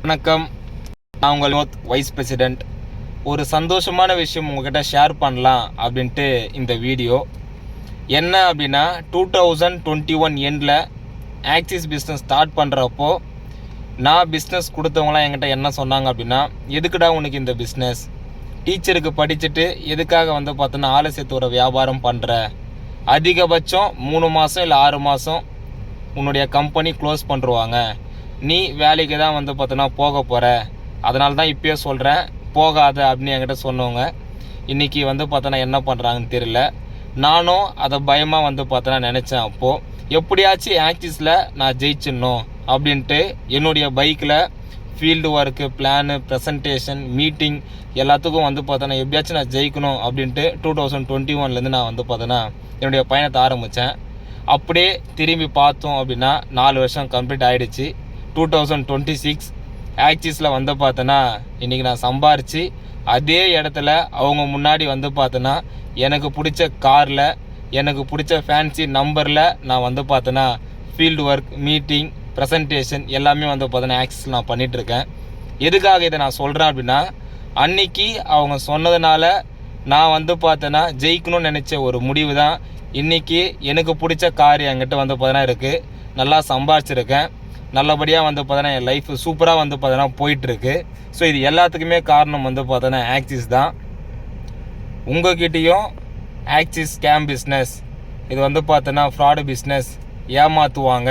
வணக்கம். நான் உங்கள் வைஸ் பிரசிடெண்ட். ஒரு சந்தோஷமான விஷயம் உங்கள்கிட்ட ஷேர் பண்ணலாம் அப்படின்ட்டு இந்த வீடியோ. என்ன அப்படின்னா 2021 எண்டில் ஆக்சிஸ் பிஸ்னஸ் ஸ்டார்ட் பண்ணுறப்போ நான் பிஸ்னஸ் கொடுத்தவங்களாம் என்கிட்ட என்ன சொன்னாங்க அப்படின்னா, எதுக்குடா உனக்கு இந்த பிஸ்னஸ், டீச்சருக்கு படிச்சுட்டு எதுக்காக பார்த்தோன்னா ஆலசியத்தோட வியாபாரம் பண்ணுற, அதிகபட்சம் 3 மாதம் இல்லை 6 மாதம் உன்னுடைய கம்பெனி க்ளோஸ் பண்ணுருவாங்க, நீ வேலைக்கு தான் பார்த்தோன்னா போக போகிற, அதனால தான் இப்போயே சொல்கிறேன் போகாத அப்படின்னு என்கிட்ட சொன்னவங்க இன்றைக்கி பார்த்தோன்னா என்ன பண்ணுறாங்கன்னு தெரியல. நானும் அதை பயமாக பார்த்தோன்னா நினச்சேன். அப்போது எப்படியாச்சும் ஆக்சிஸில் நான் ஜெயிச்சிடணும் அப்படின்ட்டு என்னுடைய பைக்கில் field work, plan, presentation, meeting எல்லாத்துக்கும் பார்த்தோன்னா எப்படியாச்சும் நான் ஜெயிக்கணும் அப்படின்ட்டு 2021 நான் பார்த்தோன்னா என்னுடைய பயணத்தை ஆரம்பித்தேன். அப்படியே திரும்பி பார்த்தோம் அப்படின்னா 4 வருஷம் கம்ப்ளீட் ஆகிடுச்சு. 2026 ஆக்சிஸில் பார்த்தோன்னா இன்றைக்கி நான் சம்பாரித்து அதே இடத்துல அவங்க முன்னாடி பார்த்தோன்னா எனக்கு பிடிச்ச காரில், எனக்கு பிடிச்ச ஃபேன்சி நம்பரில் நான் பார்த்தோன்னா ஃபீல்டு ஒர்க், மீட்டிங், ப்ரெசன்டேஷன் எல்லாமே பார்த்தோன்னா ஆக்சிஸில் நான் பண்ணிகிட்ருக்கேன். எதுக்காக இதை நான் சொல்கிறேன் அப்படின்னா, அன்றைக்கி அவங்க சொன்னதுனால நான் பார்த்தோன்னா ஜெயிக்கணும்னு நினச்ச ஒரு முடிவு தான் இன்றைக்கி எனக்கு பிடிச்ச கார் என்கிட்ட பார்த்தோன்னா இருக்குது. நல்லா சம்பாரிச்சிருக்கேன். நல்லபடியாக பார்த்தோன்னா என் லைஃப் சூப்பராக பார்த்தோன்னா போயிட்டுருக்கு. ஸோ இது எல்லாத்துக்குமே காரணம் பார்த்தோன்னா ஆக்சிஸ் தான். உங்கள்கிட்டையும் ஆக்சிஸ் ஸ்கேம் பிஸ்னஸ், இது பார்த்தோன்னா ஃப்ராடு பிஸ்னஸ், ஏமாற்றுவாங்க,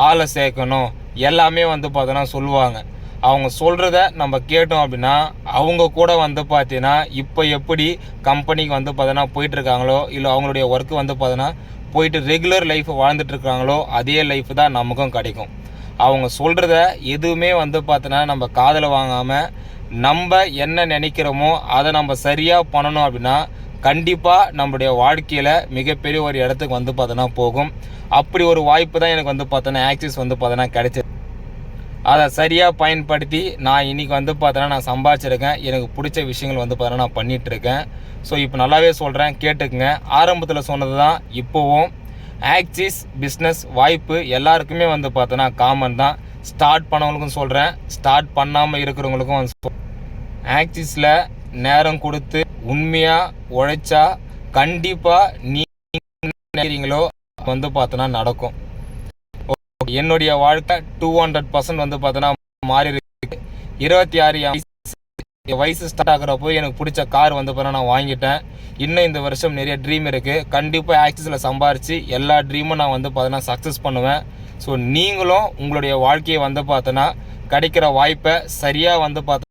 ஆளை சேர்க்கணும், எல்லாமே பார்த்தோன்னா சொல்லுவாங்க. அவங்க சொல்கிறத நம்ம கேட்டோம் அப்படின்னா அவங்க கூட பார்த்தீங்கன்னா இப்போ எப்படி கம்பெனிக்கு பார்த்தோன்னா போயிட்டுருக்காங்களோ, இல்லை அவங்களுடைய ஒர்க்கு பார்த்தோன்னா போயிட்டு ரெகுலர் லைஃப் வாழ்ந்துட்டுருக்காங்களோ அதே லைஃப் தான் நமக்கும் கிடைக்கும். அவங்க சொல்கிறத எதுவுமே பார்த்தோன்னா நம்ம காதில் வாங்காமல் நம்ம என்ன நினைக்கிறோமோ அதை நம்ம சரியாக பண்ணணும் அப்படின்னா கண்டிப்பாக நம்மளுடைய வாழ்க்கையில் மிகப்பெரிய ஒரு இடத்துக்கு பார்த்தோன்னா போகும். அப்படி ஒரு வாய்ப்பு தான் எனக்கு பார்த்தோன்னா ஆக்சிஸ் பார்த்தோன்னா கிடைச்சது. அதை சரியாக பயன்படுத்தி நான் இன்றைக்கி பார்த்தோன்னா நான் சம்பாதிச்சிருக்கேன். எனக்கு பிடிச்ச விஷயங்கள் பார்த்தோன்னா நான் பண்ணிகிட்ருக்கேன். ஸோ இப்போ நல்லாவே சொல்கிறேன், கேட்டுக்குங்க. ஆரம்பத்தில் சொன்னது தான் இப்போவும் ஆக்சிஸ் பிஸ்னஸ் வாய்ப்பு எல்லாருக்குமே பார்த்தோன்னா காமன் தான். ஸ்டார்ட் பண்ணவங்களுக்கும் சொல்கிறேன், ஸ்டார்ட் பண்ணாமல் இருக்கிறவங்களுக்கும் ஆக்சிஸில் நேரம் கொடுத்து உண்மையாக உழைச்சா கண்டிப்பாக நீங்களோ பார்த்தோன்னா நடக்கும். என்னுடைய வாழ்க்கை 200% பார்த்தோன்னா மாறி இருக்கு. 26 வயசு ஸ்டார்ட் ஆகிறப்போ எனக்கு பிடிச்ச கார் பார்த்தோன்னா நான் வாங்கிட்டேன். இன்னும் இந்த வருஷம் நிறைய ட்ரீம் இருக்குது. கண்டிப்பாக ஆக்சிஸில் சம்பாரித்து எல்லா ட்ரீமும் நான் பார்த்தோன்னா சக்ஸஸ் பண்ணுவேன். ஸோ நீங்களும் உங்களுடைய வாழ்க்கையை பார்த்தோன்னா கிடைக்கிற வாய்ப்பை சரியாக பார்த்தோன்னா